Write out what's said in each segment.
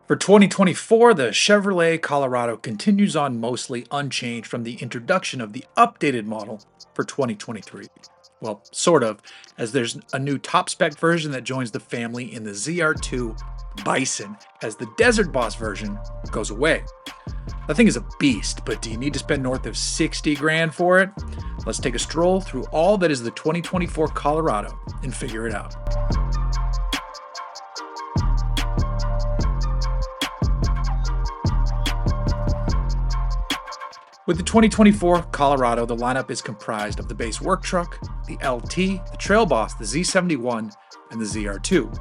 For 2024, the Chevrolet Colorado continues on mostly unchanged from the introduction of the updated model for 2023. Well, sort of, as there's a new top spec version that joins the family in the ZR2 Bison as the Desert Boss version goes away. The thing is a beast, but do you need to spend north of 60 grand for it? Let's take a stroll through all that is the 2024 Colorado and figure it out. With the 2024 Colorado, the lineup is comprised of the base work truck, the LT, the Trail Boss, the Z71, and the ZR2.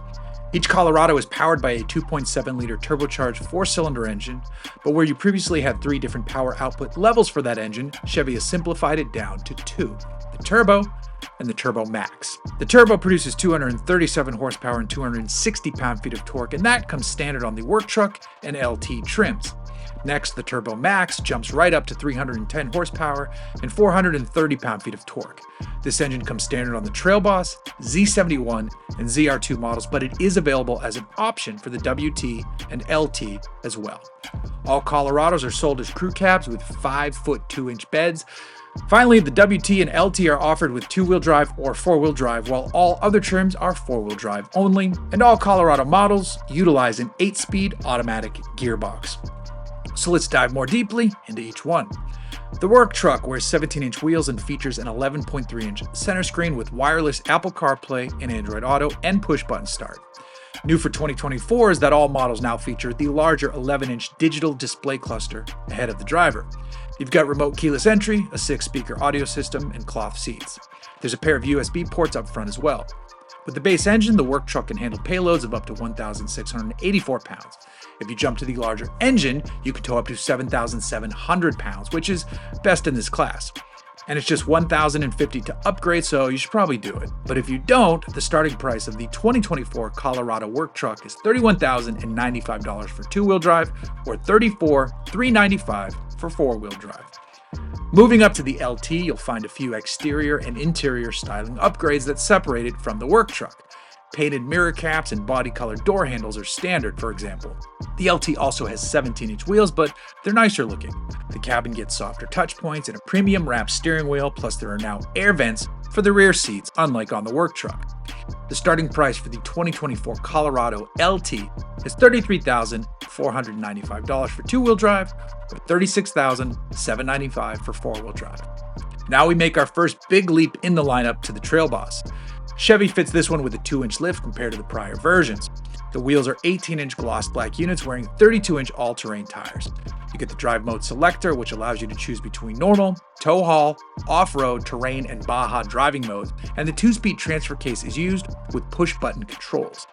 Each Colorado is powered by a 2.7-liter turbocharged 4-cylinder engine, but where you previously had 3 different power output levels for that engine, Chevy has simplified it down to 2, the Turbo and the Turbo Max. The Turbo produces 237 horsepower and 260 pound-feet of torque, and that comes standard on the work truck and LT trims. Next, the Turbo Max jumps right up to 310 horsepower and 430 pound-feet of torque. This engine comes standard on the Trail Boss, Z71, and ZR2 models, but it is available as an option for the WT and LT as well. All Colorados are sold as crew cabs with 5-foot 2-inch beds. Finally, the WT and LT are offered with 2-wheel drive or 4-wheel drive, while all other trims are 4-wheel drive only, and all Colorado models utilize an 8-speed automatic gearbox. So let's dive more deeply into each one. The work truck wears 17-inch wheels and features an 11.3-inch center screen with wireless Apple CarPlay and Android Auto and push-button start. New for 2024 is that all models now feature the larger 11-inch digital display cluster ahead of the driver. You've got remote keyless entry, a 6-speaker audio system, and cloth seats. There's a pair of USB ports up front as well. With the base engine, the work truck can handle payloads of up to 1,684 pounds. If you jump to the larger engine, you can tow up to 7,700 pounds, which is best in this class. And it's just $1,050 to upgrade, so you should probably do it. But if you don't, the starting price of the 2024 Colorado work truck is $31,095 for 2-wheel drive or $34,395 for 4-wheel drive. Moving up to the LT, you'll find a few exterior and interior styling upgrades that separate it from the work truck. Painted mirror caps and body-colored door handles are standard, for example. The LT also has 17-inch wheels, but they're nicer looking. The cabin gets softer touch points and a premium wrapped steering wheel, plus there are now air vents for the rear seats, unlike on the work truck. The starting price for the 2024 Colorado LT is $33,495 for 2-wheel drive or $36,795 for 4-wheel drive. Now we make our first big leap in the lineup to the Trail Boss. Chevy fits this one with a 2-inch lift compared to the prior versions. The wheels are 18-inch gloss black units wearing 32-inch all-terrain tires. You get the drive mode selector, which allows you to choose between normal, tow haul, off-road, terrain, and Baja driving modes, and the 2-speed transfer case is used with push-button controls.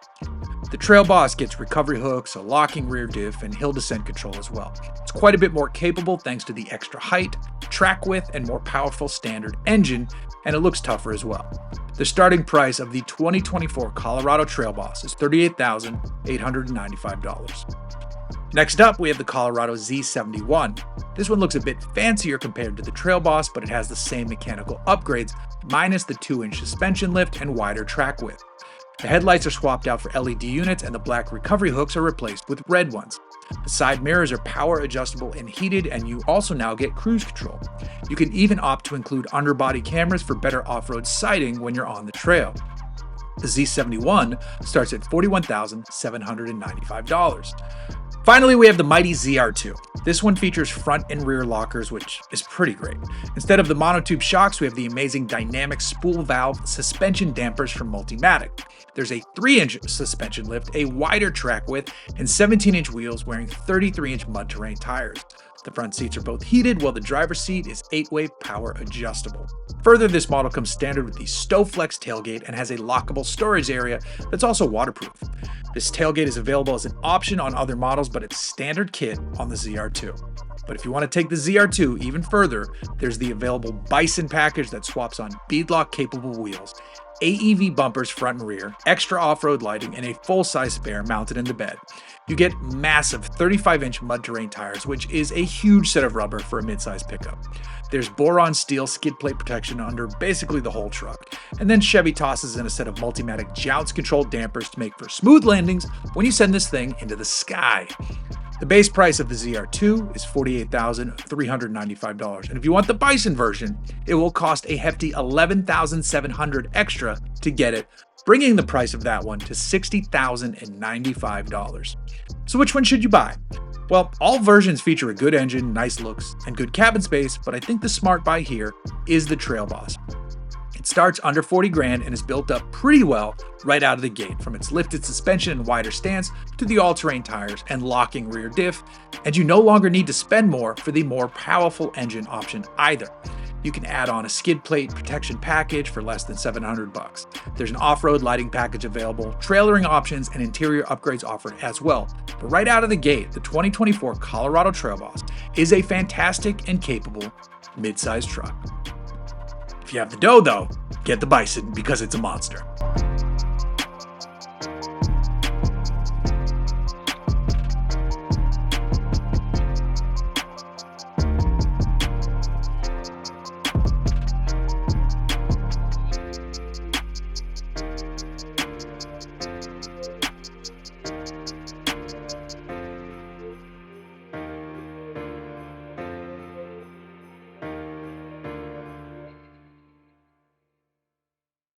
The Trail Boss gets recovery hooks, a locking rear diff, and hill descent control as well. It's quite a bit more capable thanks to the extra height, track width, and more powerful standard engine, and it looks tougher as well. The starting price of the 2024 Colorado Trail Boss is $38,895. Next up, we have the Colorado Z71. This one looks a bit fancier compared to the Trail Boss, but it has the same mechanical upgrades, minus the 2-inch suspension lift and wider track width. The headlights are swapped out for LED units, and the black recovery hooks are replaced with red ones. The side mirrors are power adjustable and heated, and you also now get cruise control. You can even opt to include underbody cameras for better off-road sighting when you're on the trail. The Z71 starts at $41,795. Finally, we have the mighty ZR2. This one features front and rear lockers, which is pretty great. Instead of the monotube shocks, we have the amazing dynamic spool valve suspension dampers from Multimatic. There's a 3-inch suspension lift, a wider track width, and 17-inch wheels wearing 33-inch mud terrain tires. The front seats are both heated, while the driver's seat is 8-way power adjustable. Further, this model comes standard with the StowFlex tailgate and has a lockable storage area that's also waterproof. This tailgate is available as an option on other models, but it's standard kit on the ZR2. But if you want to take the ZR2 even further, there's the available Bison package that swaps on beadlock capable wheels, AEV bumpers front and rear, extra off-road lighting, and a full-size spare mounted in the bed. You get massive 35-inch mud terrain tires, which is a huge set of rubber for a midsize pickup. There's boron steel skid plate protection under basically the whole truck. And then Chevy tosses in a set of Multimatic jounce-controlled dampers to make for smooth landings when you send this thing into the sky. The base price of the ZR2 is $48,395, and if you want the Bison version, it will cost a hefty $11,700 extra to get it, bringing the price of that one to $60,095. So which one should you buy? Well, all versions feature a good engine, nice looks, and good cabin space, but I think the smart buy here is the Trail Boss. It starts under 40 grand and is built up pretty well right out of the gate, from its lifted suspension and wider stance to the all-terrain tires and locking rear diff, and you no longer need to spend more for the more powerful engine option either. You can add on a skid plate protection package for less than $700. There's an off-road lighting package available, trailering options, and interior upgrades offered as well. But right out of the gate, the 2024 Colorado Trail Boss is a fantastic and capable mid-size truck. If you have the dough though, get the Bison because it's a monster.